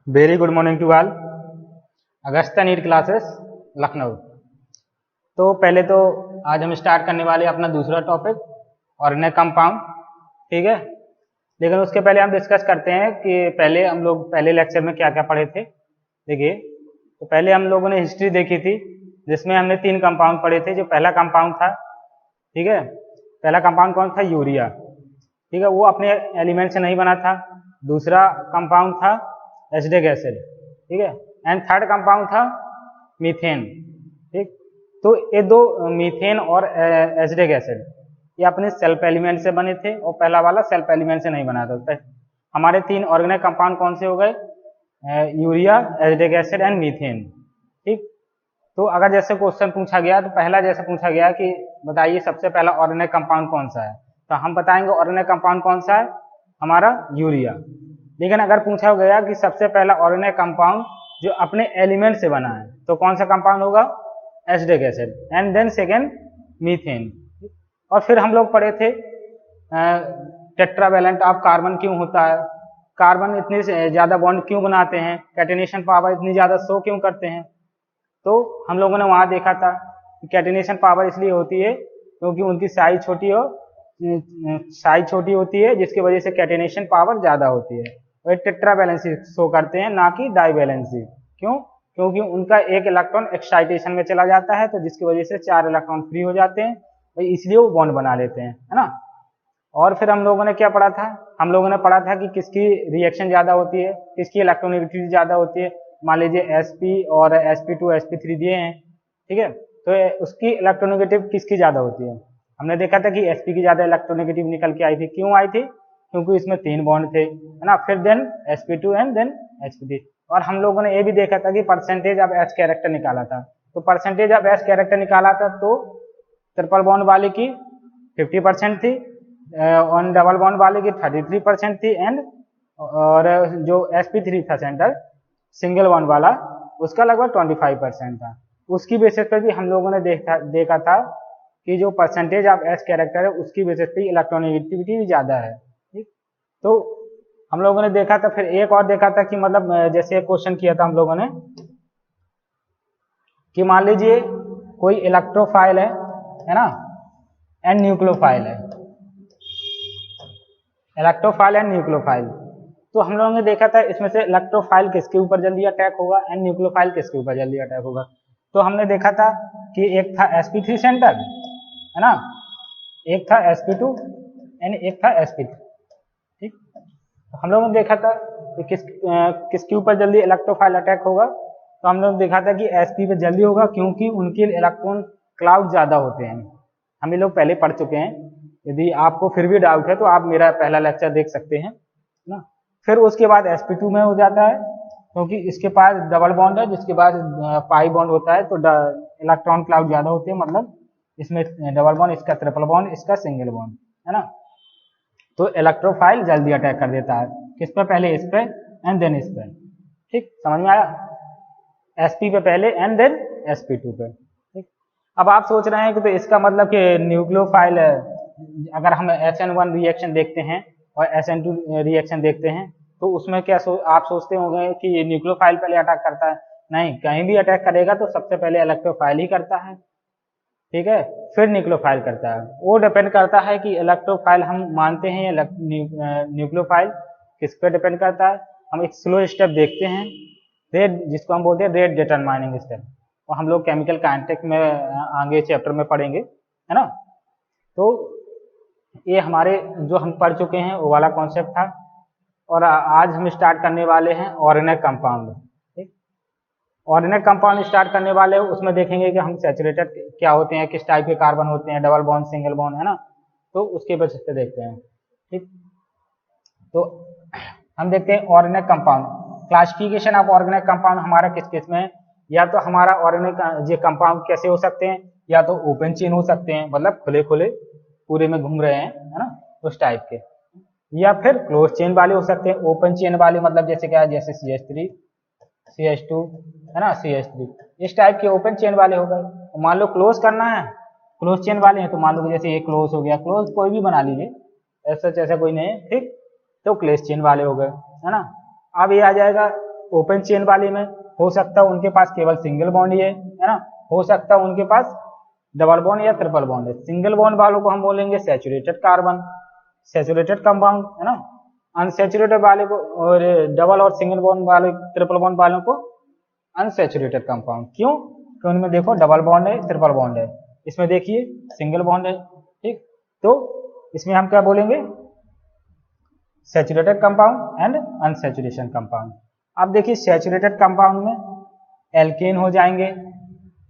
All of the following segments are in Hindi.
Very good morning to all. Agasta NEET classes Lucknow. तो पहले तो आज हम स्टार्ट करने वाले अपना दूसरा टॉपिक ऑर्गेनिक कंपाउंड, ठीक है। लेकिन उसके पहले हम डिस्कस करते हैं कि पहले हम लोग पहले लेक्चर में क्या क्या पढ़े थे। देखिए, तो पहले हम लोगों ने हिस्ट्री देखी थी जिसमें हमने 3 कंपाउंड पढ़े थे। जो पहला कंपाउंड था, ठीक है, पहला कंपाउंड कौन था? यूरिया, ठीक है, वो अपने एलिमेंट से नहीं बना था। दूसरा कंपाउंड था एसिटिक एसिड, ठीक है, एंड थर्ड कंपाउंड था मीथेन, ठीक। तो ये दो मीथेन और एसिटिक एसिड ये अपने सेल्फ एलिमेंट से बने थे और पहला वाला सेल्फ एलिमेंट से नहीं बना था। तो हमारे 3 ऑर्गेनिक कंपाउंड कौन से हो गए? Urea, acetic acid and methane, ठीक। तो अगर जैसे क्वेश्चन पूछा गया तो पहला जैसे पूछा गया कि बताइए सबसे पहला ऑर्गेनिक कंपाउंड कौन सा है, तो हम बताएंगे ऑर्गेनिक कंपाउंड कौन सा है? हमारा यूरिया। लेकिन अगर पूछा गया कि सबसे पहला ऑर्गेनिक कंपाउंड जो अपने एलिमेंट से बना है तो कौन सा कंपाउंड होगा? Acetic acid and then second methane. और फिर हम लोग पढ़े थे टेट्रावैलेंट ऑफ कार्बन क्यों होता है, कार्बन इतनी ज्यादा बॉन्ड क्यों बनाते हैं, कैटेनेशन पावर इतनी ज्यादा शो क्यों करते हैं। तो हम लोगों ने वहां देखा था कि कैटेनेशन पावर इसलिए होती है क्योंकि उनकी साइज छोटी होती है जिसकी वजह से कैटेनेशन पावर ज्यादा होती है। और टेट्रा वैलेंसी शो करते हैं ना कि डाई वैलेंसी। क्यों? क्योंकि उनका एक इलेक्ट्रॉन एक्साइटेशन में चला जाता है तो जिसकी वजह से 4 इलेक्ट्रॉन फ्री हो जाते हैं, तो इसलिए वो बॉन्ड बना लेते हैं, है ना। और फिर हम लोगों ने क्या पढ़ा था? हम लोगों ने पढ़ा था कि किसकी रिएक्शन ज्यादा होती है, किसकी इलेक्ट्रोनेगेटिविटी ज्यादा होती है। मान लीजिए sp और sp2 sp3 दिए हैं, ठीक है, तो उसकी इलेक्ट्रोनेगेटिव किसकी ज्यादा होती है? हमने देखा था कि sp की ज्यादा इलेक्ट्रोनेगेटिव निकल के आई थी। क्यों आई थी? क्योंकि इसमें 3 बॉन्ड थे, है ना। फिर then sp2 and then sp3। और हम लोगों ने ये भी देखा था कि परसेंटेज ऑफ s कैरेक्टर निकाला था। तो परसेंटेज ऑफ s कैरेक्टर निकाला था तो ट्रिपल बॉन्ड वाले की 50% थी, ऑन डबल बॉन्ड वाले की 33% थी, एंड और जो sp3 था सेंटर सिंगल बॉन्ड वाला उसका लगभग 25% था। उसकी बेसिस पर भी हम लोगों ने देखा था कि जो परसेंटेज ऑफ s कैरेक्टर है उसकी बेसिस पे इलेक्ट्रोनेगेटिविटी भी ज्यादा है, ठीक। तो हम लोगों ने देखा था, फिर एक और देखा था कि मतलब जैसे क्वेश्चन किया था हम लोगों ने कि मान लीजिए कोई इलेक्ट्रोफाइल है ना, एंड न्यूक्लियोफाइल है, इलेक्ट्रोफाइल एंड न्यूक्लियोफाइल। तो हम लोगों ने देखा था इसमें से इलेक्ट्रोफाइल किसके ऊपर जल्दी अटैक होगा एंड न्यूक्लियोफाइल किसके ऊपर जल्दी अटैक होगा। तो हमने देखा था कि एक था sp3 सेंटर, है ना, एक था sp2 एंड एक था sp3, ठीक। तो हम लोगों ने देखा था कि किसके ऊपर जल्दी इलेक्ट्रोफाइल अटैक होगा। तो हम लोग देखा था कि sp पे जल्दी होगा क्योंकि उनके इलेक्ट्रॉन क्लाउड ज्यादा होते हैं। हम ये लोग पहले पढ़ चुके हैं, यदि आपको फिर भी डाउट है तो आप मेरा पहला लेक्चर देख सकते हैं ना। फिर उसके बाद sp2 में हो जाता है क्योंकि इसके पास डबल बॉन्ड है जिसके बाद पाई बॉन्ड होता है तो इलेक्ट्रॉन क्लाउड ज्यादा होते हैं, मतलब इसमें डबल बॉन्ड, इसका ट्रिपल बॉन्ड, इसका सिंगल बॉन्ड, है ना। तो इलेक्ट्रोफाइल जल्दी अटैक कर देता है किस पे? पहले इस पे एंड देन इस पे, ठीक, समझ में आया? sp पे पहले एंड देन sp2 पे, ठीक। अब आप सोच रहे हैं कि तो इसका मतलब कि न्यूक्लियोफाइल, अगर हम SN1 रिएक्शन देखते हैं और SN2 रिएक्शन देखते हैं तो उसमें क्या आप सोचते होंगे कि ये न्यूक्लियोफाइल पहले अटैक करता है। नहीं, कहीं भी अटैक करेगा तो सबसे पहले इलेक्ट्रोफाइल ही करता है, ठीक है, फिर न्यूक्लियोफाइल करता है। वो डिपेंड करता है कि इलेक्ट्रोफाइल हम मानते हैं या न्यूक्लियोफाइल, किस पे डिपेंड करता है। हम एक स्लो स्टेप देखते हैं, रेट, जिसको हम बोलते हैं रेट डिटरमाइनिंग स्टेप, और हम लोग केमिकल काइनेटिक्स में आगे चैप्टर में पढ़ेंगे, है ना। तो ये हमारे जो हम पढ़ चुके हैं वो वाला कॉन्सेप्ट था। और आज हम स्टार्ट करने वाले हैं ऑर्गेनिक कंपाउंड, ठीक। ऑर्गेनिक कंपाउंड स्टार्ट करने वाले हैं उसमें देखेंगे कि हम सैचुरेटेड क्या होते हैं, किस टाइप के कार्बन होते हैं, डबल बॉन्ड, सिंगल बॉन्ड, है ना। तो उसके बेसिस पे देखते हैं, ठीक। तो हम देखते हैं organic compound. Classification of organic compound हमारा किस किस में है? या तो हमारा ऑर्गेनिक ये कंपाउंड कैसे हो सकते हैं, या तो ओपन चेन हो सकते हैं, मतलब खुले खुले पूरे में घूम रहे हैं, है ना, उस टाइप के, या फिर क्लोज चेन वाले हो सकते हैं। ओपन चेन वाले मतलब जैसे क्या, जैसे CH3, CH2, है ना, CH3, इस टाइप के ओपन चेन वाले हो गए। मान लो क्लोज करना है, क्लोज चेन वाले हैं तो मान लो जैसे ये क्लोज हो गया, क्लोज कोई भी बना लीजिए, ऐसा कोई नहीं है, ठीक। तो क्लोज चेन वाले हो गए, है ना। अब ये आ जाएगा ओपन चेन वाले में हो सकता है उनके पास केवल सिंगल बॉन्ड ही है ना, हो सकता है उनके पास डबल बॉन्ड या ट्रिपल बॉन्ड है। सिंगल बॉन्ड वालों को हम बोलेंगे सैचुरेटेड कार्बन, सैचुरेटेड कंपाउंड, है ना। अनसैचुरेटेड वाले को और डबल और सिंगल बॉन्ड वाले, ट्रिपल बॉन्ड वालों को अनसैचुरेटेड कंपाउंड। क्यों? क्योंकि उनमें देखो डबल बॉन्ड है, ट्रिपल बॉन्ड है, इसमें देखिए सिंगल बॉन्ड है, ठीक। तो इसमें हम क्या बोलेंगे, saturated compound and unsaturation compound. अब देखिए सैचुरेटेड कंपाउंड में एल्केन हो जाएंगे,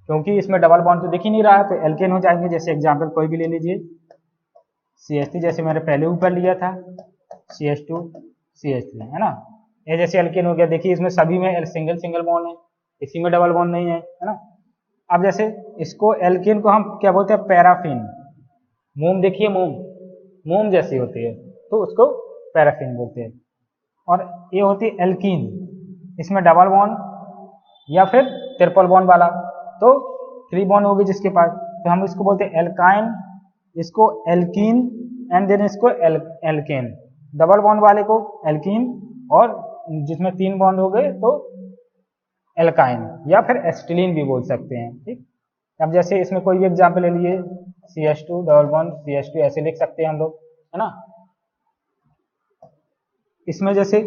क्योंकि इसमें डबल बॉन्ड तो दिख ही नहीं रहा है, तो एल्केन हो जाएंगे। जैसे एग्जांपल कोई भी ले लीजिए, CH3, जैसे मैंने पहले ऊपर लिया था CH2 CH3, है ना। ये जैसे एल्केन हो गया, देखिए इसमें सभी में सिंगल सिंगल बॉन्ड है, इसी में डबल बॉन्ड नहीं है, है ना। अब जैसे इसको एल्केन को हम क्या बोलते हैं, पैराफिन। मोम देखिए, मोम जैसी होती है, तो उसको पैराफिन बोलते हैं। और ये होती है एल्कीन, इसमें डबल बॉन्ड या फिर ट्रिपल बॉन्ड वाला, तो 3 बॉन्ड होगी जिसके पास, तो हम इसको बोलते हैं एल्काइन, इसको एल्कीन एंड देन इसको एल्केन। डबल बॉन्ड वाले को एल्कीन, और जिसमें 3 बॉन्ड हो गए तो एल्काइन या फिर एसिटिलीन भी बोल सकते हैं, ठीक। अब जैसे इसमें कोई भी एग्जाम्पल ले लिए, CH2 डबल बॉन्ड CH2, ऐसे लिख सकते हैं हम लोग, है ना। इसमें जैसे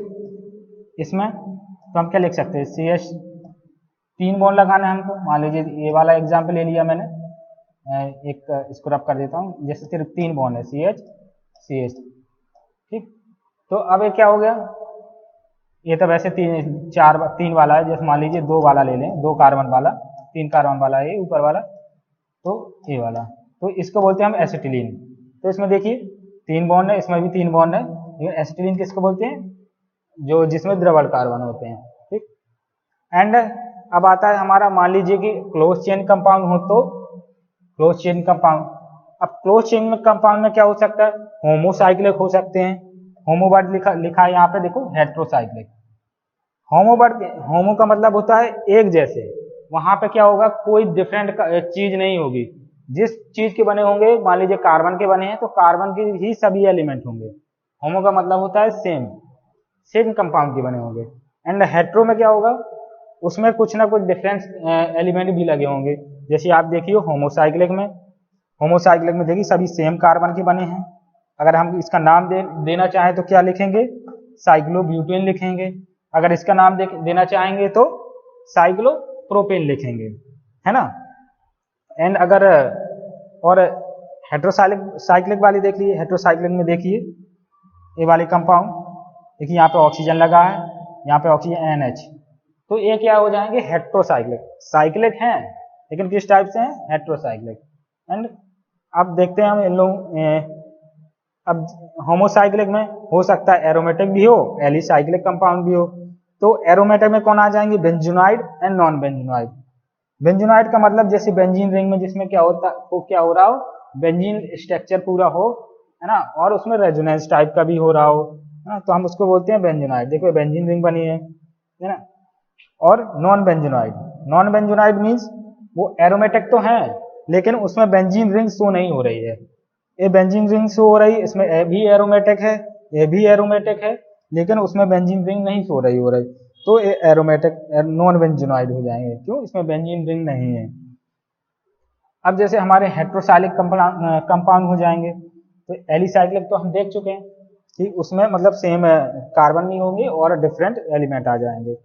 इसमें तो हम क्या लिख सकते हैं, CH 3 बॉन्ड लगाना है हमको। मान लीजिए ये वाला एग्जाम्पल ले लिया मैंने, एक इसको रब कर देता हूँ, जैसे सिर्फ 3 बॉन्ड है CH, ठीक। तो अब ये क्या हो गया, ये तो वैसे 3 वाला है, जैसे मान लीजिए 2 वाला ले लें, 2 कार्बन वाला, 3 कार्बन वाला है ऊपर वाला, तो ये वाला, तो इसको बोलते हैं हम एसिटिलीन। तो इसमें देखिए 3 बॉन्ड है, इसमें भी 3 बॉन्ड है, लेकिन एसिटिलीन किसको बोलते हैं, जो जिसमें द्रवण कार्बन होते हैं, ठीक। एंड अब आता है हमारा, मान लीजिए कि क्लोज चेन कंपाउंड हो, तो क्लोज चेन कंपाउंड। अब क्लोज चेन कंपाउंड में क्या हो सकता है, होमोसाइक्लिक हो सकते हैं। होमो वर्ड लिखा है यहाँ पे देखो, हेट्रोसाइक्लिक। होमो का मतलब होता है एक जैसे, वहां पे क्या होगा, कोई डिफरेंट चीज नहीं होगी। जिस चीज के बने होंगे, मान लीजिए कार्बन के बने हैं, तो कार्बन के ही सभी एलिमेंट होंगे। होमो का मतलब होता है सेम कंपाउंड के बने होंगे। एंड हेट्रो में क्या होगा, उसमें कुछ ना कुछ डिफरेंस एलिमेंट भी लगे होंगे। जैसे आप देखिए होमोसाइक्लिक में देखिए सभी सेम कार्बन के बने हैं। अगर हम इसका नाम देना चाहें तो क्या लिखेंगे, साइक्लोब्यूटेन लिखेंगे। अगर इसका नाम देना चाहेंगे तो साइक्लोप्रोपेन लिखेंगे, है ना। एंड अगर और हेट्रोसाइक्लिक वाली देख लीजिए, हेट्रोसाइक्लिक में देखिए ये वाली कंपाउंड, देखिए यहाँ पे ऑक्सीजन लगा है, यहाँ पे ऑक्सीजन NH, तो ये क्या हो जाएंगे, हेट्रोसाइक्लिक। साइक्लिक हैं लेकिन किस टाइप से हैं, हेट्रोसाइक्लिक। एंड अब देखते हैं हम इन लोग, अब होमोसाइक्लिक में हो सकता है एरोमेटिक भी हो, एलिसाइक्लिक कंपाउंड भी हो। तो एरोमेटिक में कौन आ जाएंगे, benzenoid and non benzenoid. Benzenoid का मतलब जैसे बेंजीन रिंग में जिसमें क्या होता वो क्या हो रहा हो, बेंजीन स्ट्रक्चर पूरा हो, है ना, और उसमें रेजोनेंस टाइप का भी हो रहा हो, है ना, तो हम उसको बोलते हैं बेंजोनाइड। देखो बेंजीन रिंग बनी है ना। और नॉन बेंजोनाइड मीन्स वो एरोमेटिक तो है लेकिन उसमें बेंजीन रिंग शो नहीं हो रही है। ये बेंजीन रिंग शो हो रही है, इसमें ए भी एरोमेटिक है, ये भी एरोमेटिक है, लेकिन उसमें बेंजीन रिंग नहीं शो रही हो रही, तो ये एरोमेटिक नॉन बेंजोनाइड हो जाएंगे। क्यों, इसमें बेंजीन रिंग नहीं है। अब जैसे हमारे हेट्रोसाइक्लिक कंपाउंड हो जाएंगे, तो एलिसाइक्लिक तो हम देख चुके हैं कि उसमें मतलब सेम कार्बन नहीं होंगे और डिफरेंट एलिमेंट आ जाएंगे।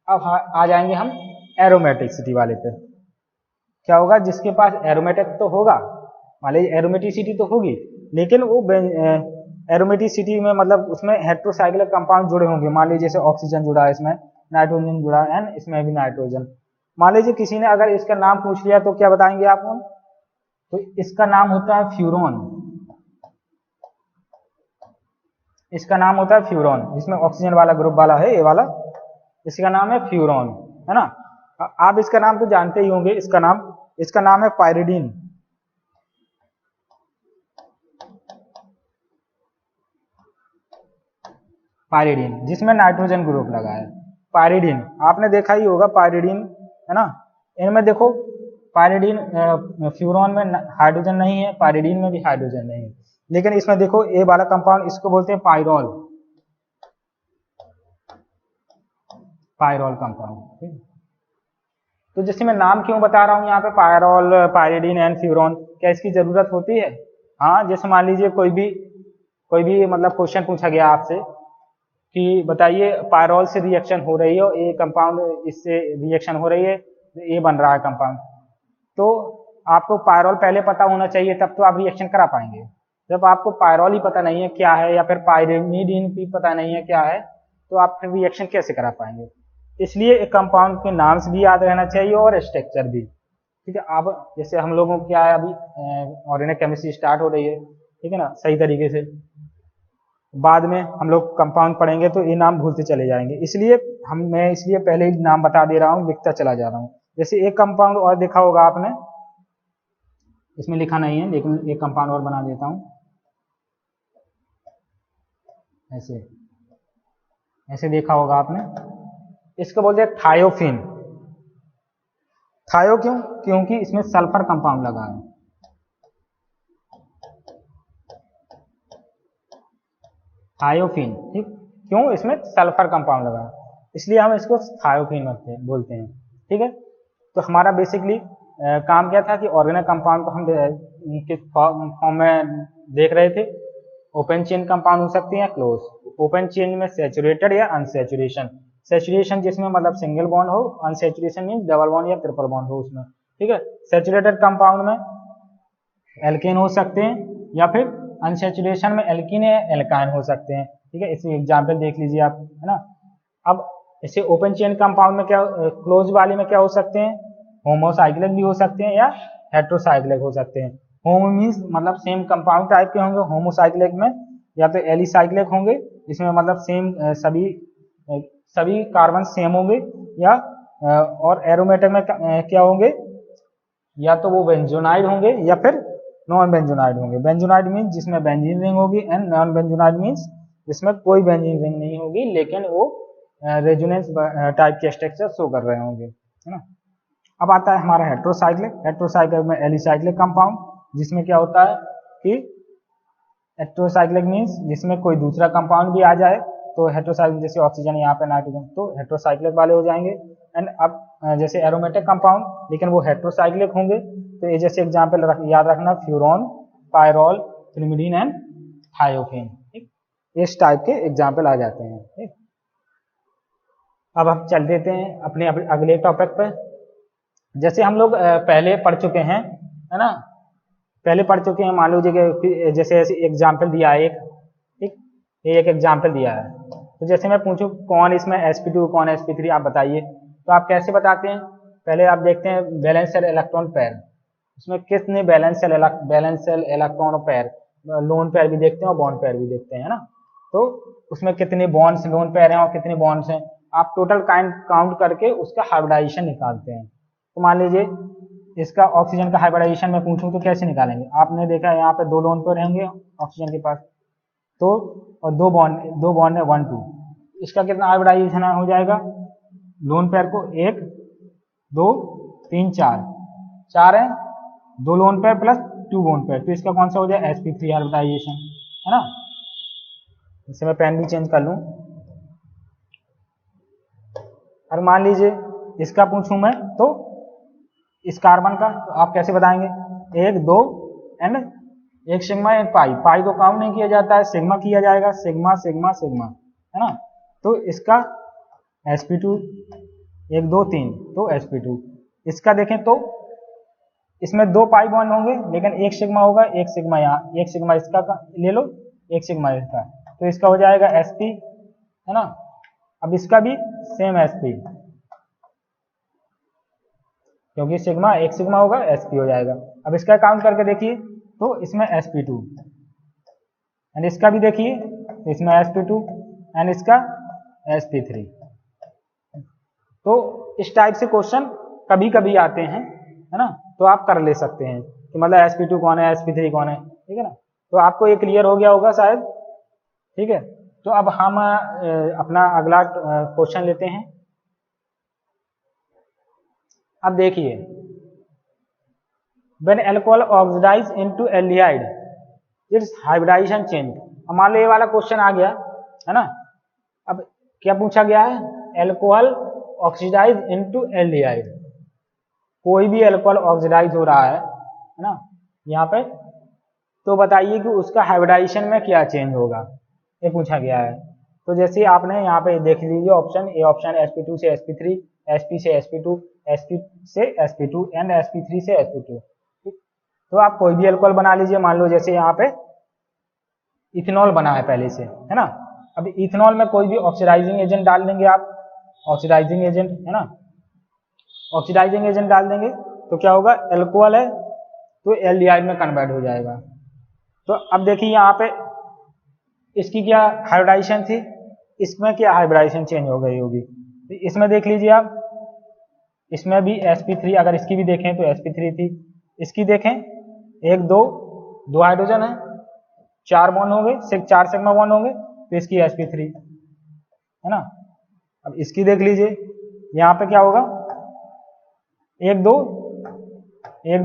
अब आ जाएंगे हम एरोमेटिसिटी वाले पे। क्या होगा, जिसके पास एरोमेटिक तो होगा, मान लीजिए एरोमेटिसिटी तो होगी, लेकिन वो एरोमेटिसिटी में मतलब उसमें हेट्रोसाइक्लिक कंपाउंड जुड़े होंगे। मान लीजिए जैसे ऑक्सीजन जुड़ा है, इसमें नाइट्रोजन जुड़ा है एंड इसमें भी नाइट्रोजन। मान लीजिए किसी ने अगर इसका नाम पूछ लिया तो क्या बताएंगे आप लोग, तो इसका नाम होता है फ्यूरॉन। इसका नाम होता है फ्यूरॉन, जिसमें ऑक्सीजन वाला ग्रुप वाला है, ये वाला, इसका नाम है फ्यूरॉन, है ना। आप इसका नाम तो जानते ही होंगे, इसका नाम है पायरिडीन। पायरिडीन जिसमें नाइट्रोजन ग्रुप लगा है, पायरिडीन आपने देखा ही होगा, पायरिडीन, है ना। इनमें देखो पायरिडीन, फ्यूरॉन में हाइड्रोजन नहीं है, पायरिडीन में भी हाइड्रोजन नहीं है, लेकिन इसमें देखो ये वाला कंपाउंड, इसको बोलते हैं पायरोल। Pyrrole compound. तो जैसे मैं नाम क्यों बता रहा हूँ यहाँ पे पायरॉल, पायरिडीन एंड फ्यूरॉन, क्या इसकी जरूरत होती है? हाँ, जैसे मान लीजिए कोई भी मतलब क्वेश्चन पूछा गया आपसे कि बताइए पायरॉल से रिएक्शन हो रही है, ए कंपाउंड इससे रिएक्शन हो रही है, ए बन रहा है कंपाउंड, तो आपको पायरॉल पहले पता होना चाहिए, तब तो आप रिएक्शन करा पाएंगे। जब आपको पायरॉल ही पता नहीं है क्या है, या फिर पायरिडीन भी पता नहीं है क्या है, तो आप फिर रिएक्शन कैसे करा पाएंगे? इसलिए एक कंपाउंड के नाम से भी याद रहना चाहिए और स्ट्रक्चर भी। ठीक है, अब जैसे हम लोगों को क्या है, अभी ऑर्गेनिक केमिस्ट्री स्टार्ट हो रही है, ठीक है ना, सही तरीके से। बाद में हम लोग कंपाउंड पढ़ेंगे तो ये नाम भूलते चले जाएंगे, इसलिए मैं इसलिए पहले ही नाम बता दे रहा हूँ, लिखता चला जा रहा हूँ। जैसे एक कंपाउंड और देखा होगा आपने, इसमें लिखा नहीं है लेकिन एक कंपाउंड और बना देता हूँ, ऐसे देखा होगा आपने, इसको बोलते हैं थायोफिन। थायो क्यों? क्योंकि इसमें सल्फर कंपाउंड लगा है। थायोफिन, ठीक, क्यों? इसमें सल्फर कंपाउंड लगा है, इसलिए हम इसको थायोफिन बोलते हैं। ठीक है, तो हमारा बेसिकली काम क्या था कि ऑर्गेनिक कंपाउंड को हम किस फॉर्म में देख रहे थे। ओपन चेन कंपाउंड हो सकती है, क्लोज। ओपन चेन में सैचुरेटेड या अनसैचुरेशन, सैचुरेशन जिसमें मतलब सिंगल बॉन्ड हो, अनसैचुरेशन मीन डबल बॉन्ड या ट्रिपल बॉन्ड हो उसमें। ठीक है, सैचुरेटेड कंपाउंड में एल्केन हो सकते हैं, या फिर अनसैचुरेशन में एल्कीन या एल्काइन हो सकते हैं। ठीक है, इसी एग्जाम्पल देख लीजिए आप, है ना। अब इसे ओपन चेन कंपाउंड में क्या, क्लोज वाले में क्या हो सकते हैं, होमोसाइक्लिक भी हो सकते हैं या हेट्रोसाइक्लिक हो सकते हैं। होमो मीन्स मतलब सेम कंपाउंड टाइप के होंगे, होमोसाइक्लिक में या तो एलिसाइक्लिक होंगे, इसमें मतलब सेम सभी कार्बन सेम होंगे, या और एरोमेटिक में क्या होंगे, या तो वो बेंजोनाइड होंगे या फिर नॉन बेंजोनाइड होंगे। बेंजोनाइड मीन्स जिसमें बेंजीन रिंग होगी, एंड नॉन बेंजोनाइड मीन्स जिसमें कोई बेंजीन रिंग नहीं होगी लेकिन वो रेजोनेंस टाइप के स्ट्रक्चर शो कर रहे होंगे, है ना। अब आता है हमारा हेट्रोसाइक्लिक। हेट्रोसाइक्लिक में एलिसाइक्लिक कंपाउंड, जिसमें क्या होता है कि हेट्रोसाइक्लिक मीन्स जिसमें कोई दूसरा कंपाउंड भी आ जाए, तो हेट्रोसाइक्लिक, जैसे ऑक्सीजन यहाँ पे नाइट्रोजन, तो हेट्रोसाइक्लिक वाले हो जाएंगे। एंड अब जैसे एरोमेटिक कंपाउंड लेकिन वो हेट्रोसाइक्लिक होंगे, तो ये जैसे एग्जाम्पल याद रखना, फ्यूरॉन, पायरॉल, फ्रिमिडीन एंड थायोफिन। ठीक, इस टाइप के एग्जाम्पल आ जाते हैं। ठीक, अब हम चल देते हैं अपने अगले टॉपिक पे। जैसे हम लोग पहले पढ़ चुके हैं, है ना, पहले पढ़ चुके हैं। मान लीजिए कि जैसे एग्जाम्पल दिया है एक, ठीक, ये एक एग्जाम्पल दिया है, तो जैसे मैं पूछूं कौन इसमें sp2 कौन sp3, आप बताइए, तो आप कैसे बताते हैं? पहले आप देखते हैं बैलेंस शेल इलेक्ट्रॉन पेयर, उसमें कितने valence shell electron pair, lone pair भी देखते हैं और बॉन्ड पेयर भी देखते हैं, है ना। तो उसमें कितने बॉन्ड्स लोन पेयर हैं और कितने बॉन्ड्स हैं, आप टोटल काउंट करके उसका हाइब्रिडाइजेशन निकालते हैं। तो मान लीजिए इसका ऑक्सीजन का हाइब्रिडाइजेशन मैं पूछूं तो कैसे निकालेंगे? आपने देखा है यहाँ पे 2 लोन पेयर होंगे ऑक्सीजन के पास, तो और 2 बॉन्ड है 1 2, इसका कितना हाइब्रिडाइजेशन हो जाएगा? लोन पेयर को 1 2 3 4 है, 2 lone pair plus 2 bond pair, तो इसका कौन सा हो जाए? sp3 हाइब्रिडाइजेशन, है ना। इसे मैं पेन भी चेंज कर लूं। और मान लीजिए इसका पूछूं मैं, तो इस कार्बन का तो आप कैसे बताएंगे? 1 2 एंड एक सिग्मा एक पाई, पाई को काउंट नहीं किया जाता है, सिग्मा किया जाएगा, सिग्मा सिग्मा सिग्मा, है ना। तो इसका sp2 1 2 3, तो sp2। इसका देखें तो इसमें 2 पाई बॉन्ड होंगे लेकिन एक सिग्मा होगा, एक सिग्मा यहाँ, एक सिग्मा इसका ले लो, एक सिग्मा इसका, तो इसका हो जाएगा sp, है ना। अब इसका भी सेम sp, क्योंकि सिग्मा एक सिग्मा होगा, sp हो जाएगा। अब इसका काउंट करके देखिए तो इसमें sp2, एंड इसका भी देखिए तो इसमें sp2 एंड इसका sp3। तो इस टाइप से क्वेश्चन कभी कभी आते हैं, है ना, तो आप कर ले सकते हैं कि मतलब sp2 कौन है, sp3 कौन है, ठीक है ना। तो आपको ये क्लियर हो गया होगा शायद, ठीक है। तो अब हम अपना अगला क्वेश्चन लेते हैं। अब देखिए, when alcohol oxidize into aldehyde its hybridization change। मान लो ये वाला क्वेश्चन आ गया, है ना। अब क्या पूछा गया है? अल्कोहल ऑक्सीडाइज इनटू एल्डिहाइड, कोई भी अल्कोहल ऑक्सीडाइज हो रहा है ना यहाँ पे, तो बताइए कि उसका हाइब्रिडाइजेशन में क्या चेंज होगा, ये पूछा गया है। तो जैसे आपने यहाँ पे देख लीजिए ऑप्शन ए, ऑप्शन sp2 से sp3, sp से sp2, sp से sp2 एंड sp3 से sp2। तो आप कोई भी अल्कोहल बना लीजिए, मान लो जैसे यहाँ पे इथेनॉल बना है पहले से, है ना। अब इथेनॉल में कोई भी ऑक्सीडाइजिंग एजेंट डाल देंगे आप, ऑक्सीडाइजिंग एजेंट, है ना, ऑक्सीडाइजिंग एजेंट डाल देंगे तो क्या होगा, अल्कोहल है तो एल्डिहाइड में कन्वर्ट हो जाएगा। तो अब देखिए यहाँ पे इसकी क्या हाइब्रिडाइजेशन थी, इसमें क्या हाइब्रिडाइजेशन चेंज हो गई होगी। तो इसमें देख लीजिए आप, इसमें भी sp3, अगर इसकी भी देखें तो sp3 थी, इसकी देखें 1 2 2 हाइड्रोजन है, 4 बॉन्ड होंगे, 4 सिग्मा बॉन्ड होंगे, तो इसकी sp3, है ना। अब इसकी देख लीजिए, यहाँ पे क्या होगा, 1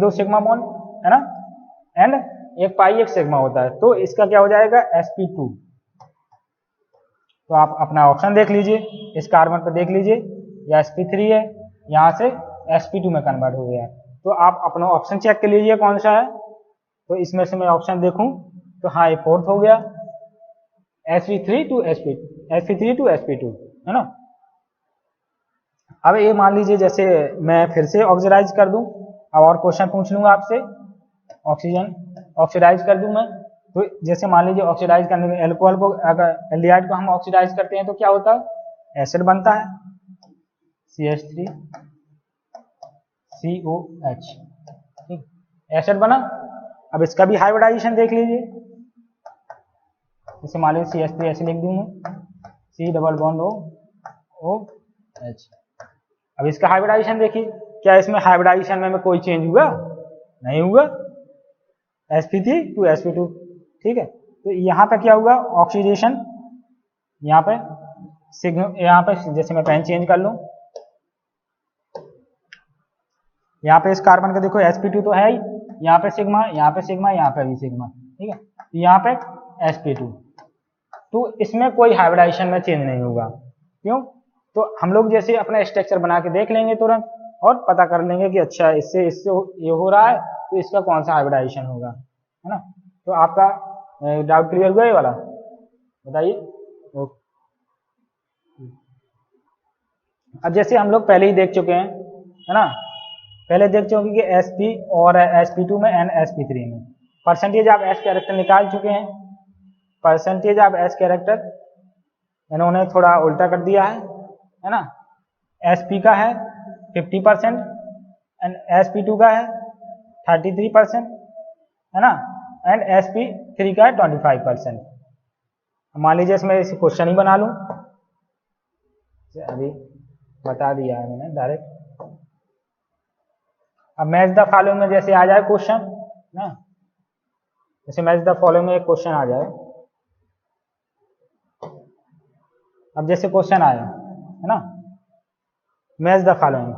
2 सिग्मा बॉन्ड, है ना, एंड एक पाई एक सिग्मा होता है, तो इसका क्या हो जाएगा sp2। तो आप अपना ऑप्शन देख लीजिए, इस कार्बन पर देख लीजिए, या sp3 है, यहाँ से sp2 में कन्वर्ट हो गया है। तो आप अपना ऑप्शन चेक कर लीजिए कौन सा है। तो इसमें से मैं ऑप्शन देखूं तो हाँ, ये 4th हो गया, sp3 टू sp2, है ना। अब ये मान लीजिए जैसे मैं फिर से ऑक्सीडाइज कर दूं, अब और क्वेश्चन पूछ लूंगा आपसे, ऑक्सीजन ऑक्सीडाइज कर दूं मैं, तो जैसे मान लीजिए ऑक्सीडाइज करने में एल्कोहल को, अगर एल्डिहाइड को हम ऑक्सीडाइज करते हैं तो क्या होता है, एसिड बनता है, CH3COH, ठीक, एसिड बना। अब इसका भी हाइब्रिडाइजेशन देख लीजिए, जैसे मान लीजिए CH3 ऐसे लिख दूं मैं, C डबल बॉन्ड OH। अब इसका हाइब्रिडाइजेशन देखिए, क्या इसमें हाइब्रिडाइजेशन में कोई चेंज हुआ, नहीं हुआ, sp3 टू sp2, ठीक है। तो यहाँ पे क्या हुआ, ऑक्सीडेशन, यहाँ पे यहाँ पे जैसे मैं पेन चेंज कर लूं, यहाँ पे इस कार्बन का देखो sp2 तो है ही, यहाँ पे सिग्मा, यहाँ पे सिग्मा, यहाँ पे भी सिग्मा, ठीक है, यहाँ पे sp2, तो इसमें कोई हाइब्रिडाइजेशन में चेंज नहीं होगा। क्यों, तो हम लोग जैसे अपना स्ट्रक्चर बना के देख लेंगे तुरंत, और पता कर लेंगे कि अच्छा इससे इससे ये हो रहा है, तो इसका कौन सा हाइब्रिडाइजेशन होगा, है ना। तो आपका डाउट क्लियर हुआ ये वाला, बताइए। अब जैसे हम लोग पहले ही देख चुके हैं, है ना, पहले देख चुके कि sp और sp2 में एंड sp3 में परसेंटेज ऑफ s कैरेक्टर निकाल चुके हैं। परसेंटेज ऑफ s कैरेक्टर इन्होंने थोड़ा उल्टा कर दिया है ना। sp का है 50% एंड sp2 का है 33%, है ना, एंड sp3 का है 25%। मान लीजिए इसमें क्वेश्चन ही बना लूं, अभी बता दिया है मैंने डायरेक्ट। अब मैच द फॉलोइंग में जैसे आ जाए क्वेश्चन ना, जैसे मैच द फॉलोइंग में एक क्वेश्चन आ जाए, अब जैसे क्वेश्चन आया है ना, match the following,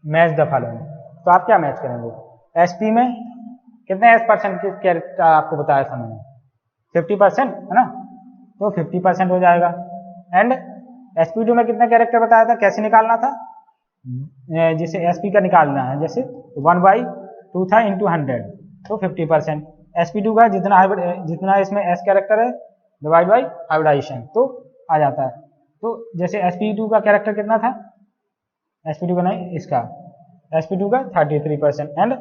match the following, तो आप क्या मैच करेंगे, sp में कितने s% के कैरेक्टर आपको बताया था मैंने, 50%, है ना, तो 50% हो जाएगा। एंड sp2 में कितना कैरेक्टर बताया था, कैसे निकालना था, जैसे sp का निकालना है, जैसे 1/2 था इंटू 100, तो 50%। sp2 का जितना इसमें s कैरेक्टर है डिवाइड बाई हाइब्रिडाइजेशन, तो आ जाता है। तो जैसे sp2 का कैरेक्टर कितना था, sp2 का नहीं, इसका sp2 का 33% एंड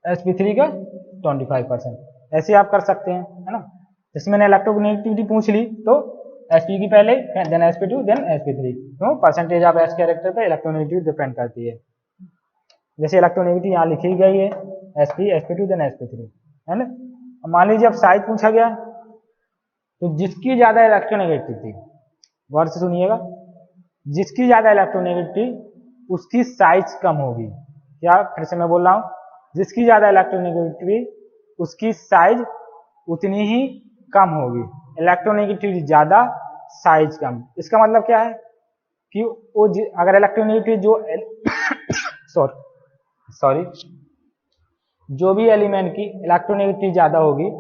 sp3 का 25%, ऐसे आप कर सकते हैं, है ना। जैसे मैंने इलेक्ट्रोनेगेटिविटी पूछ ली, तो sp की पहले, देन sp2, देन sp3, तो परसेंटेज ऑफ s कैरेक्टर पे इलेक्ट्रोनेगेटिविटी डिपेंड करती है। जैसे इलेक्ट्रोनेगेटिविटी यहाँ लिखी गई है, sp sp2 देन sp3, है ना। मान लीजिए अब साइज पूछा गया, तो जिसकी ज्यादा इलेक्ट्रोनेगेटिविटी, गौर से सुनिएगा, जिसकी ज्यादा इलेक्ट्रोनेगेटिविटी उसकी साइज कम होगी। क्या, फिर से मैं बोल रहा हूं, जिसकी ज्यादा इलेक्ट्रोनेगेटिविटी उसकी साइज उतनी ही कम होगी, इलेक्ट्रोनेगेटिविटी ज्यादा साइज कम। इसका मतलब क्या है कि वो अगर इलेक्ट्रोनेगेटिविटी जो सॉरी जो भी एलिमेंट की इलेक्ट्रोनेगेटिविटी ज्यादा होगी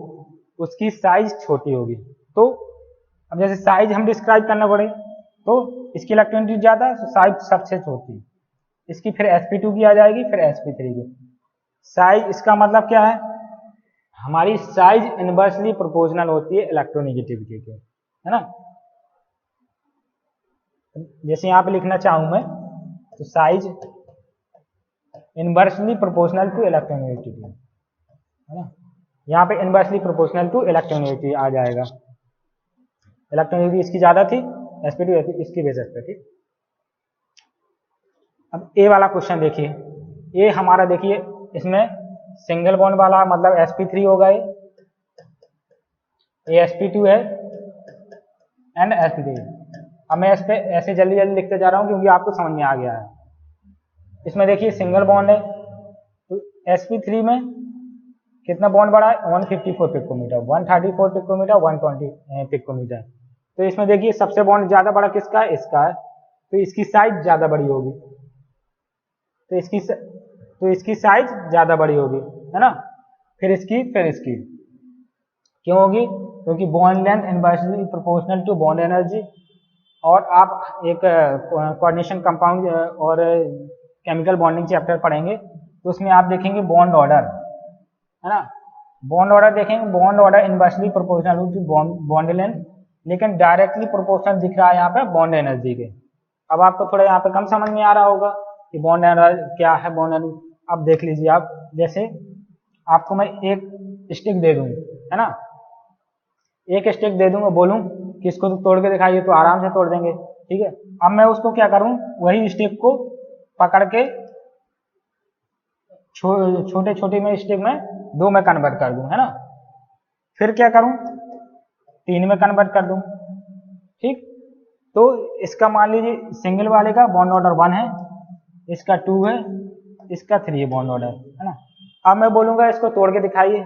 उसकी साइज छोटी होगी। तो अब जैसे साइज हम डिस्क्राइब करना पड़े तो इसकी इलेक्ट्रोनेगेटिविटी ज्यादा तो साइज सबसे छोटी, इसकी फिर sp2 की आ जाएगी, फिर sp3 की। साइज इसका मतलब क्या है, हमारी साइज इनवर्सली प्रोपोर्शनल होती है इलेक्ट्रोनेगेटिविटी के, है ना। जैसे यहाँ पे लिखना चाहूं मैं तो size inversely proportional to electronegativity, है ना। यहाँ पे इनवर्सली प्रोपोर्शनल टू इलेक्ट्रोनेगेटिविटी आ जाएगा। इलेक्ट्रोनेगेटिविटी इसकी ज्यादा थी, sp2 इसकी बेसिस पे, ठीक। अब ए वाला क्वेश्चन देखिए, ये हमारा देखिए इसमें सिंगल बॉन्ड वाला मतलब sp3 होगा, ये sp2 है एंड sp3। अब मैं इस पे ऐसे जल्दी जल्दी लिखते जा रहा हूं क्योंकि आपको समझ में आ गया है। इसमें देखिए सिंगल बॉन्ड है तो sp3 में कितना बॉन्ड बढ़ा है, 154 पिकोमीटर, 134 पिकोमीटर, 120 पिकोमीटर। तो इसमें देखिए सबसे बॉन्ड ज्यादा बड़ा किसका है, इसका है, तो इसकी साइज ज्यादा बड़ी होगी, तो इसकी साइज ज्यादा बड़ी होगी, है ना। फिर इसकी क्यों होगी, क्योंकि bond length inversely proportional to bond energy. और आप एक कोऑर्डिनेशन कंपाउंड और केमिकल बॉन्डिंग चैप्टर पढ़ेंगे तो उसमें आप देखेंगे बॉन्ड ऑर्डर, है ना। बॉन्ड ऑर्डर देखेंगे, bond order inversely proportional to bond length, लेकिन डायरेक्टली प्रोपोर्शनल दिख रहा है यहाँ पे बॉन्ड एनर्जी के। अब आपको थोड़ा यहाँ पे कम समझ में आ रहा होगा कि बॉन्ड एनर्जी क्या है, बॉन्ड एनर्जी। अब देख लीजिए आप, जैसे आपको मैं एक स्टिक दे दूं, है ना, एक स्टिक दे दूंगा, बोलूं कि इसको तो तोड़ के दिखाइए तो आराम से तोड़ देंगे, ठीक है। अब मैं उसको क्या करूं, वही स्टिक को पकड़ के छोटे छोटे में स्टिक में 2 में कन्वर्ट कर दूं, है ना। फिर क्या करूं, 3 में कन्वर्ट कर दूं, ठीक। तो इसका मान लीजिए सिंगल वाले का बॉन्ड ऑर्डर 1 है, इसका 2 है, इसका 3 है बॉन्ड ऑर्डर, है ना। अब मैं बोलूंगा इसको तोड़ के दिखाइए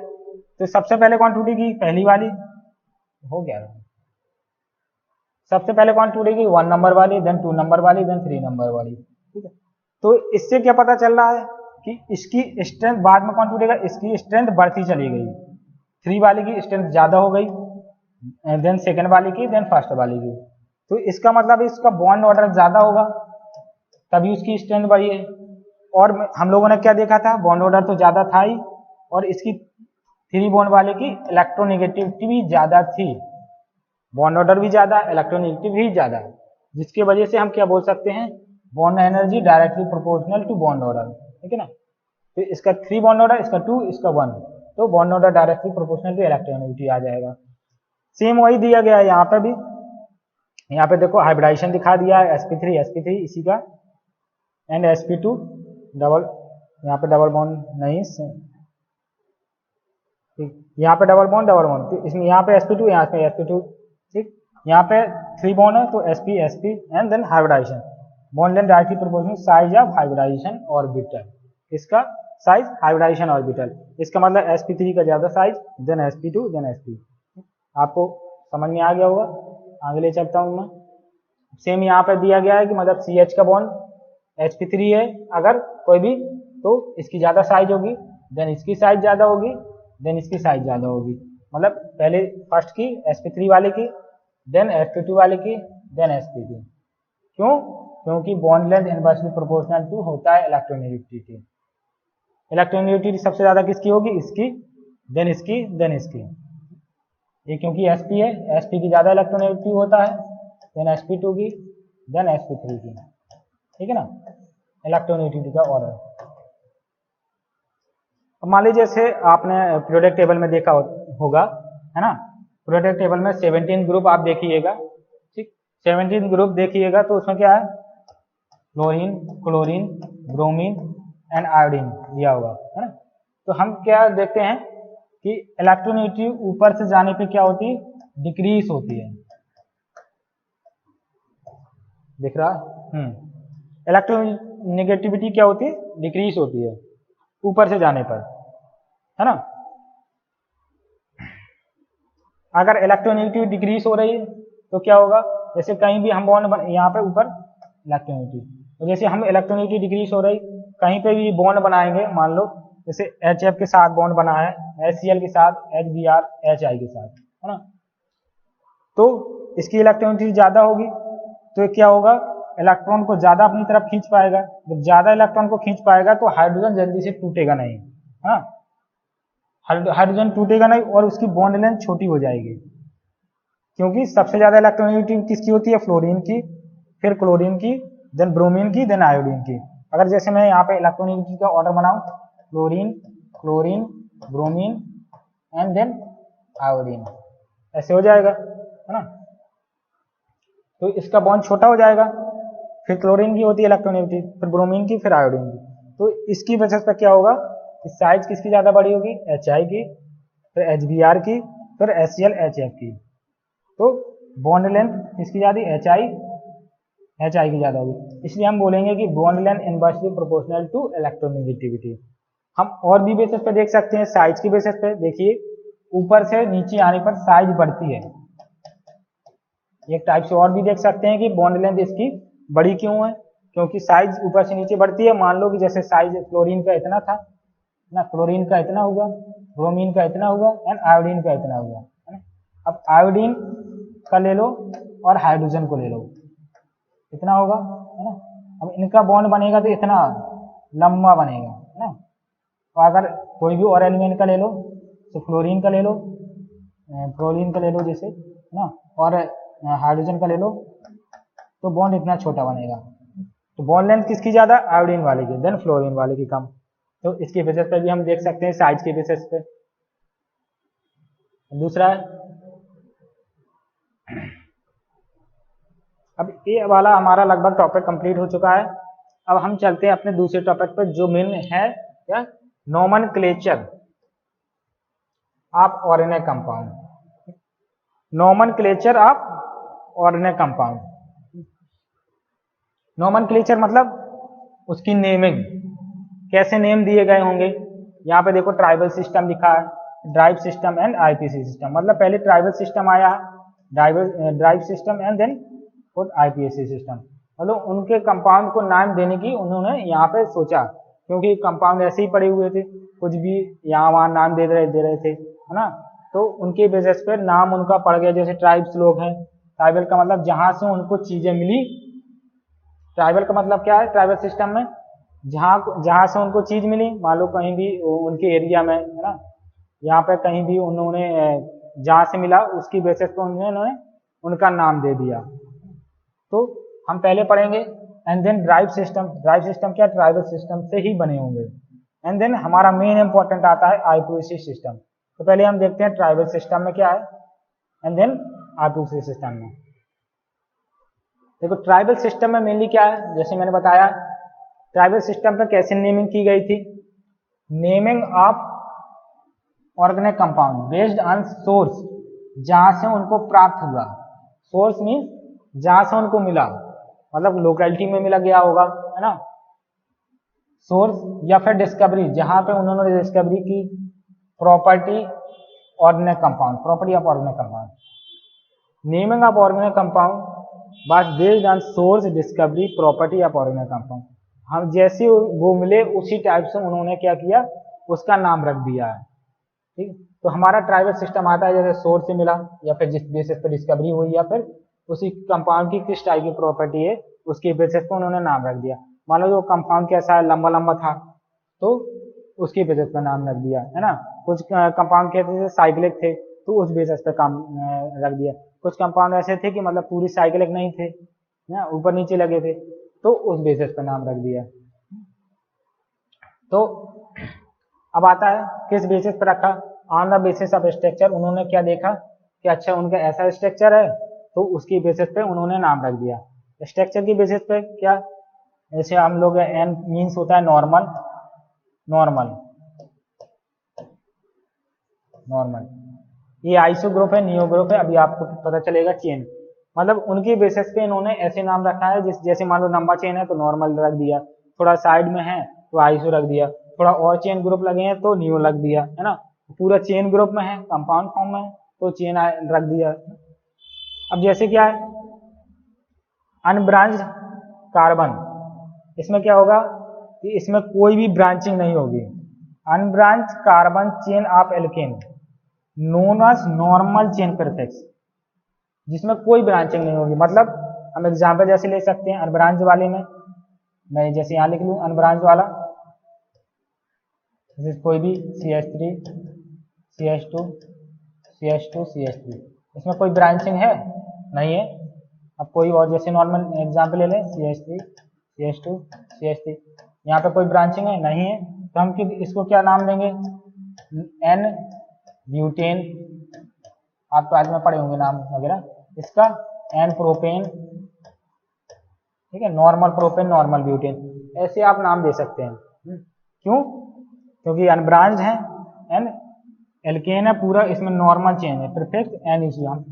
तो सबसे पहले कौन टूटेगी, पहली वाली, हो गया। सबसे पहले कौन टूटेगी, 1 नंबर वाली, देन 2 नंबर वाली, देन 3 नंबर वाली, ठीक है। तो इससे क्या पता चल रहा है कि इसकी स्ट्रेंथ बाद में कौन टूटेगा, इसकी स्ट्रेंथ बढ़ती चली गई, 3 वाली की स्ट्रेंथ ज्यादा हो गई, देन सेकंड वाली की, देन फर्स्ट वाली की। तो इसका मतलब इसका बॉन्ड ऑर्डर ज्यादा होगा तभी उसकी स्ट्रेंथ बढ़ी है। और हम लोगों ने क्या देखा था, बॉन्ड ऑर्डर तो ज्यादा था ही, और इसकी 3 बॉन्ड वाले की इलेक्ट्रोनेगेटिविटी भी ज्यादा थी, बॉन्ड ऑर्डर भी ज्यादा, इलेक्ट्रोनेगेटिविटी भी ज्यादा, जिसकी वजह से हम क्या बोल सकते हैं, bond energy directly proportional to bond order, ठीक है ना। तो इसका 3 बॉन्ड ऑर्डर, इसका 2, इसका 1, तो bond order directly proportional to electronegativity आ जाएगा। सेम वही दिया गया है यहाँ पे भी, यहाँ पे देखो हाइब्रिडाइजेशन दिखा दिया है, sp3 इसी का, एंड sp2 डबल, यहाँ पे डबल बॉन्ड नहीं, ठीक, यहाँ पे डबल बॉन्ड, तो इसमें यहाँ पे sp2, यहाँ पे sp2, ठीक। यहाँ पे 3 बॉन्ड है तो sp and then hybridisation, bond length directly proportional size of hybridisation orbital, इसका साइज हाइब्रिडाइजेशन ऑर्बिटल, इसका मतलब sp3 का ज्यादा size, then sp2, then sp। आपको समझ में आ गया होगा, आगे ले चलता हूँ मैं। सेम यहाँ पे दिया गया है कि मतलब CH का बॉन्ड sp3 है अगर कोई भी, तो इसकी ज्यादा साइज होगी, देन इसकी साइज ज्यादा होगी, देन इसकी साइज ज्यादा होगी, मतलब पहले फर्स्ट की sp3 वाले की, देन sp2 वाले की, देन sp की। क्यों, क्योंकि bond length inversely proportional to होता है इलेक्ट्रोनेगेटिविटी। इलेक्ट्रोनेगेटिविटी सबसे ज्यादा किसकी होगी, इसकी, देन इसकी, देन इसकी। ये क्योंकि sp है, sp की ज्यादा इलेक्ट्रोनेगेटिव होता है, देन sp2 की, देन sp3 की, ठीक है ना, इलेक्ट्रोनेगेटिविटी का ऑर्डर। अब मान लीजिए जैसे आपने पीरियोडिक टेबल में देखा होगा, है ना, पीरियोडिक टेबल में 17 ग्रुप आप देखिएगा, ठीक, 17 ग्रुप देखिएगा तो उसमें क्या है, chlorine, chlorine, bromine and iodine दिया होगा, है ना। तो हम क्या देखते हैं कि इलेक्ट्रोनेगेटिविटी ऊपर से जाने पे क्या होती है, डिक्रीज होती है, दिख रहा, इलेक्ट्रोनेगेटिविटी क्या होती है, डिक्रीज होती है ऊपर से जाने पर, है ना। अगर इलेक्ट्रोनेगेटिविटी डिक्रीज हो रही है तो क्या होगा, जैसे कहीं भी हम बॉन्ड यहाँ पे ऊपर इलेक्ट्रोनेगेटिविटी, तो जैसे हम इलेक्ट्रोनेगेटिविटी डिक्रीज हो रही, कहीं पे भी बॉन्ड बनाएंगे मान लो, जैसे HF के साथ बॉन्ड बना है, HCl के साथ, HBr HI के साथ, है ना। तो इसकी इलेक्ट्रॉनिटी ज्यादा होगी तो क्या होगा, इलेक्ट्रॉन को ज्यादा अपनी तरफ खींच पाएगा। जब ज्यादा इलेक्ट्रॉन को खींच पाएगा तो हाइड्रोजन जल्दी से टूटेगा नहीं, हाँ, हाइड्रोजन टूटेगा नहीं और उसकी बॉन्ड लेंथ छोटी हो जाएगी, क्योंकि सबसे ज्यादा इलेक्ट्रॉनिटी किसकी होती है, फ्लोरीन की, फिर क्लोरीन की, देन ब्रोमीन की, देन आयोडीन की। अगर जैसे मैं यहाँ पे इलेक्ट्रॉनिटी का ऑर्डर बनाऊं, chlorine, chlorine, bromine and then iodine, ऐसे हो जाएगा, है ना। तो इसका बॉन्ड छोटा हो जाएगा, फिर क्लोरीन की होती है इलेक्ट्रॉनिटी, फिर ब्रोमीन की, फिर आयोडीन की। तो इसकी वजह से क्या होगा, साइज किसकी ज्यादा बड़ी होगी, HI की, फिर HBr की, फिर HCl HF की। तो बॉन्ड लेंथ किसकी ज्यादा, HI की ज्यादा होगी, इसलिए हम बोलेंगे कि bond length inversely proportional to electronegativity. हम और भी बेसिस पे देख सकते हैं, साइज की बेसिस पे देखिए, ऊपर से नीचे आने पर साइज बढ़ती है। एक टाइप से और भी देख सकते हैं कि बॉन्ड लेंथ इसकी बड़ी क्यों है, क्योंकि साइज ऊपर से नीचे बढ़ती है। मान लो कि जैसे साइज क्लोरीन का इतना था ना, क्लोरीन का इतना हुआ, ब्रोमीन का इतना हुआ एंड आयोडीन का इतना हुआ, है ना। अब आयोडीन का ले लो और हाइड्रोजन को ले लो, इतना होगा, है ना। अब इनका बॉन्ड बनेगा तो इतना लंबा बनेगा, है ना। और अगर कोई भी और एलिमेंट का ले लो, तो फ्लोरीन का ले लो, फ्लोरीन का ले लो जैसे, है ना, और हाइड्रोजन का ले लो, तो बॉन्ड इतना छोटा बनेगा। तो बॉन्ड लेंथ किसकी ज्यादा, आयोडीन वाले की, देन फ्लोरीन वाले की कम। तो इसके बेसिस पे भी हम देख सकते हैं, साइज के बेसिस पे। दूसरा है, अब ये वाला हमारा लगभग टॉपिक कंप्लीट हो चुका है। अब हम चलते हैं अपने दूसरे टॉपिक पर, जो मेन है क्या, nomenclature of organic compound. Nomenclature of organic compound. Nomenclature मतलब उसकी नेमिंग, कैसे नेम दिए गए होंगे। यहाँ पे देखो ट्राइबल सिस्टम लिखा है, drive system and IPC system, मतलब पहले ट्राइबल सिस्टम आया, drive system and then IPC system. मतलब उनके कंपाउंड को नाम देने की उन्होंने यहाँ पे सोचा, क्योंकि कंपाउंड ऐसे ही पड़े हुए थे, कुछ भी यहाँ वहाँ नाम दे रहे थे, है ना। तो उनके बेसिस पे नाम उनका पड़ गया। जैसे ट्राइब्स लोग हैं, ट्राइबल का मतलब जहां से उनको चीजें मिली। ट्राइबल का मतलब क्या है, ट्राइबल सिस्टम में जहां से उनको चीज मिली, मान लो कहीं भी उनके एरिया में, है ना, यहाँ पे कहीं भी उन्होंने जहां से मिला उसकी बेसिस पे उन्होंने उनका नाम दे दिया। तो हम पहले पढ़ेंगे। And then drive system. Drive system क्या, ट्राइबल सिस्टम से ही बने होंगे। एंड देन हमारा मेन इंपॉर्टेंट आता है IPC सिस्टम। तो पहले हम देखते हैं ट्राइबल सिस्टम में क्या है, एंड देन IPC सिस्टम में। देखो ट्राइबल सिस्टम में मेनली क्या है, जैसे मैंने बताया, ट्राइबल सिस्टम पर कैसे नेमिंग की गई थी, naming of organic compound based on source, जहां से उनको प्राप्त हुआ। सोर्स मीन जहां से उनको मिला, मतलब लोकेलिटी में मिला गया होगा, है ना, सोर्स, या फिर डिस्कवरी, जहां पे उन्होंने डिस्कवरी की, property organic compound, property of organic compound. Naming of organic compound बस based on source, discovery, property of organic compound. हम जैसे वो मिले उसी टाइप से उन्होंने क्या किया, उसका नाम रख दिया है। ठीक, तो हमारा ट्राइबल सिस्टम आता है जैसे सोर्स से मिला, या फिर जिस बेसिस पर डिस्कवरी हुई, या फिर उसी कंपाउंड की किस टाइप की प्रॉपर्टी है उसके बेसिस पर उन्होंने नाम रख दिया। मान लो जो कंपाउंड कैसा है, लंबा लंबा था, तो उसके बेसिस पर नाम रख दिया, है ना। कुछ कंपाउंड कहते थे साइक्लिक थे, तो उस बेसिस पर काम रख दिया। कुछ कंपाउंड ऐसे थे कि मतलब पूरी साइक्लिक नहीं थे, ना, ऊपर नीचे लगे थे, तो उस बेसिस पर नाम रख दिया। तो अब आता है किस बेसिस पर रखा, on the basis of structure. उन्होंने क्या देखा कि अच्छा उनका ऐसा स्ट्रक्चर है, तो उसकी बेसिस पे उन्होंने नाम रख दिया। स्ट्रक्चर की बेसिस पे क्या, जैसे हम लोग एन मीन्स होता है नॉर्मल, नॉर्मल, नॉर्मल, ये आइसो ग्रुप है, नियो ग्रुप है, अभी आपको पता चलेगा चेन। मतलब उनकी बेसिस पे इन्होंने ऐसे नाम रखा है, जैसे मान लो लंबा चेन है तो नॉर्मल रख दिया, थोड़ा साइड में है तो आइसो रख दिया, थोड़ा और चेन ग्रुप लगे हैं तो नियो रख दिया, है ना। पूरा चेन ग्रुप में है, कंपाउंड फॉर्म में तो चेन रख दिया। अब जैसे क्या है अनब्रांच्ड कार्बन, इसमें क्या होगा कि इसमें कोई भी ब्रांचिंग नहीं होगी। Unbranch carbon chain of alkane known as normal chain prefix, जिसमें कोई ब्रांचिंग नहीं होगी। मतलब हम एग्जाम्पल जैसे ले सकते हैं अनब्रांच वाले में, मैं जैसे यहाँ लिख लूँ अनब्रांच वाला, जैसे कोई भी CH3 CH2 CH2 CH3, इसमें कोई ब्रांचिंग है नहीं है। अब कोई और जैसे नॉर्मल एग्जाम्पल ले लें CH3 CH2 CH3, यहाँ पे कोई ब्रांचिंग है नहीं है, तो हम इसको क्या नाम देंगे, N ब्यूटेन, आप तो आज में पढ़े होंगे नाम वगैरह इसका, N प्रोपेन, ठीक है, नॉर्मल प्रोपेन नॉर्मल ब्यूटेन, ऐसे आप नाम दे सकते हैं। क्यों? क्योंकि अनब्रांच्ड है, एन एल्केन है पूरा, इसमें नॉर्मल चेन है, प्रीफिक्स एन इज, हम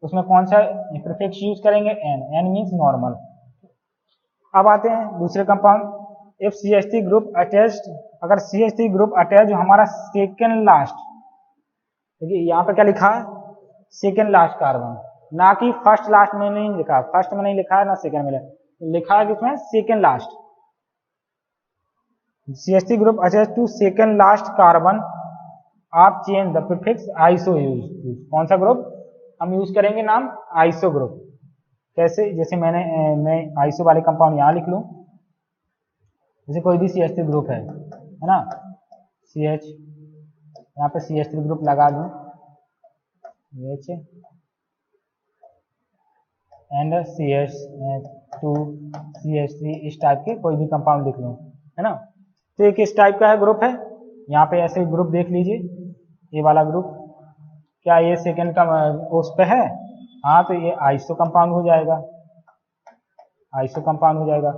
उसमें कौन सा प्रीफिक्स यूज करेंगे, एन, एन मीन्स नॉर्मल। अब आते हैं दूसरे compound, if CH3 group attached, अगर CH3 ग्रुप अटैच हमारा सेकेंड लास्ट, देखिए यहाँ पे क्या लिखा है, सेकेंड लास्ट कार्बन, ना कि फर्स्ट लास्ट में नहीं लिखा, फर्स्ट में नहीं लिखा है ना सेकेंड में लिखा है, किसमें, second last. CH3 group attach to second last carbon आप change the prefix iso use, कौन सा ग्रुप हम यूज करेंगे, नाम आइसो ग्रुप। कैसे, जैसे मैं आइसो वाले कंपाउंड यहाँ लिख लूं, जैसे कोई भी CH3 ग्रुप है ना, CH, यहाँ पे CH3 ग्रुप लगा दूं, H एंड CH2 CH3, इस टाइप के कोई भी कंपाउंड लिख लूं, है ना। तो एक इस टाइप का है ग्रुप है, यहाँ पे ऐसे ग्रुप देख लीजिए, ये वाला ग्रुप, क्या ये सेकेंड का उस पे है, हाँ, तो ये आइसो कंपाउंड हो जाएगा, आइसो कंपाउंड हो जाएगा।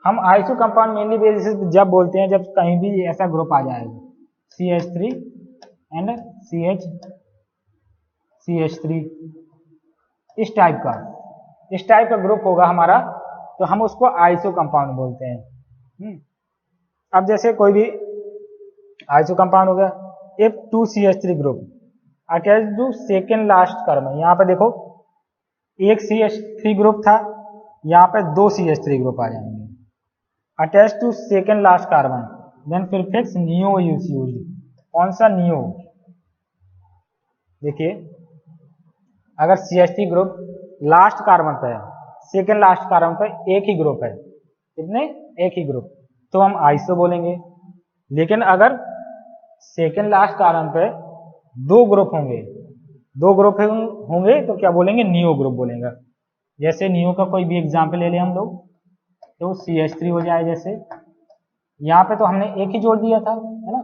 हम आइसो कंपाउंड मेनली बेसिस जब बोलते हैं जब कहीं भी ऐसा ग्रुप आ जाएगा, CH3 एंड CH3, इस टाइप का ग्रुप होगा हमारा, तो हम उसको आइसो कंपाउंड बोलते हैं। अब जैसे कोई भी आइसो कंपाउंड हो गया, if 2 CH3 group attach to second last carbon, यहाँ पे देखो एक CH3 ग्रुप था, यहाँ पे 2 CH3 ग्रुप आ जाएंगे, attach to second last carbon, then prefix neo use, कौन सा नियो, देखिए अगर CH3 ग्रुप लास्ट कार्बन पे है, सेकेंड लास्ट कार्बन पे एक ही ग्रुप है, कितने, एक ही ग्रुप, तो हम आइसो बोलेंगे। लेकिन अगर सेकेंड लास्ट कार्बन पे दो ग्रुप होंगे तो क्या बोलेंगे, नियो ग्रुप बोलेंगे। जैसे नियो का कोई भी एग्जाम्पल ले लें हम लोग, तो CH3 हो जाए, जैसे यहाँ पे तो हमने एक ही जोड़ दिया था, है ना,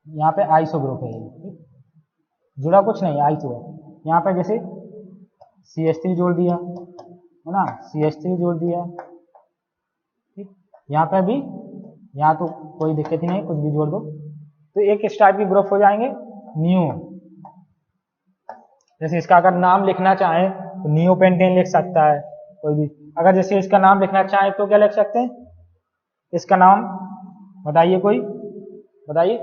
यहाँ पे आइसो ग्रुप है, जुड़ा कुछ नहीं, आइसो है। यहाँ पे जैसे CH3 जोड़ दिया, है ना, CH3 जोड़ दिया, ठीक, यहाँ पे भी, यहाँ तो कोई दिक्कत ही नहीं, कुछ भी जोड़ दो, तो एक इस टाइप के ग्रुप हो जाएंगे नियो। जैसे इसका अगर नाम लिखना चाहे तो नियो पेंटेन लिख सकता है कोई भी, अगर जैसे इसका नाम लिखना चाहे तो क्या लिख सकते हैं, इसका नाम बताइए, कोई बताइए,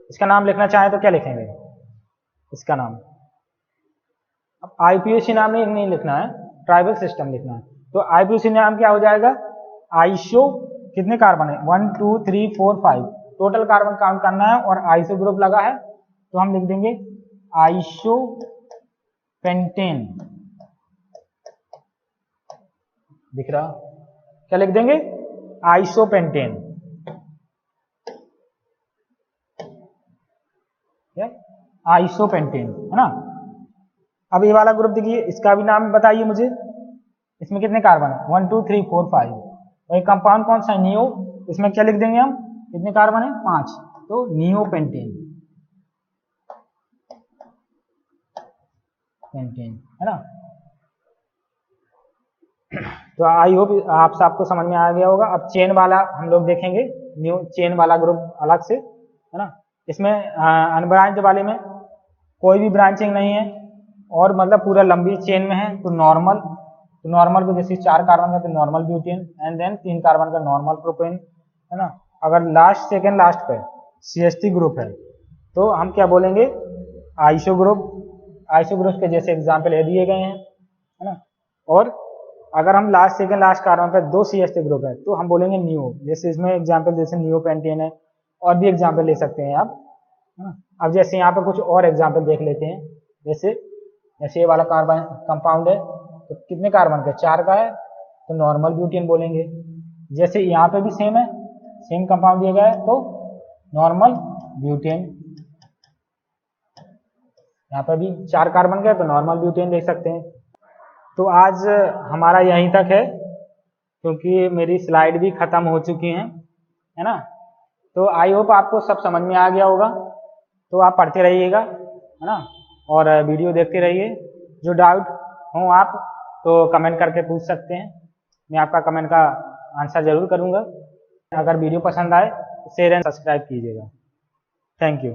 इसका नाम लिखना चाहे तो क्या लिखेंगे, इसका नाम, अब IUPAC नाम नहीं लिखना है, ट्राइबल सिस्टम लिखना है, तो IUPAC नाम क्या हो जाएगा, आइसो, कितने कार्बन है, 1 2 3 4 5, टोटल कार्बन काउंट करना है, और आइसो ग्रुप लगा है तो हम लिख देंगे आइसो पेंटेन, दिख रहा, क्या लिख देंगे, आइसो पेंटेन, आइसो पेंटेन, है ना। अब ये वाला ग्रुप देखिए, इसका भी नाम बताइए मुझे, इसमें कितने कार्बन है, 1 2 3 4 5, और कंपाउंड कौन सा है, नियो, इसमें क्या लिख देंगे हम, कितने कार्बन है, 5, तो नियो पेंटेन, है ना। तो आई होप आप सबको समझ में आ गया होगा। अब चेन वाला हम लोग देखेंगे, न्यू चेन वाला ग्रुप अलग से, है ना। इसमें अनब्रांच्ड वाले में कोई भी ब्रांचिंग नहीं है, और मतलब पूरा लंबी चेन में है, तो नॉर्मल को जैसे 4 कार्बन का तो normal butane, and then 3 carbon का नॉर्मल प्रोपेन, है ना। अगर सेकेंड लास्ट पे CH3 ग्रुप है तो हम क्या बोलेंगे, आइसो ग्रुप, आइसो ग्रुप के जैसे एग्जाम्पल ये दिए गए हैं, है ना। और अगर हम सेकेंड लास्ट कार्बन पे 2 CH3 ग्रुप है तो हम बोलेंगे नियो, जैसे इसमें एग्जाम्पल जैसे नियो पेंटेन है, और भी एग्जाम्पल ले सकते हैं आप। अब जैसे यहाँ पे कुछ और एग्जाम्पल देख लेते हैं। जैसे ये वाला कार्बन कंपाउंड है, तो कितने कार्बन का, 4 का है, तो नॉर्मल ब्यूटेन बोलेंगे। जैसे यहाँ पे भी सेम है, सेम कंपाउंड दिया गया है, तो नॉर्मल ब्यूटेन। यहाँ पे भी 4 कार्बन का है, तो नॉर्मल ब्यूटेन देख सकते हैं। तो आज हमारा यहीं तक है, क्योंकि मेरी स्लाइड भी खत्म हो चुकी हैं, है ना। तो आई होप आपको सब समझ में आ गया होगा। तो आप पढ़ते रहिएगा, है ना, और वीडियो देखते रहिए। जो डाउट हो आप तो कमेंट करके पूछ सकते हैं, मैं आपका कमेंट का आंसर जरूर करूँगा। अगर वीडियो पसंद आए तो शेयर एंड सब्सक्राइब कीजिएगा। Thank you.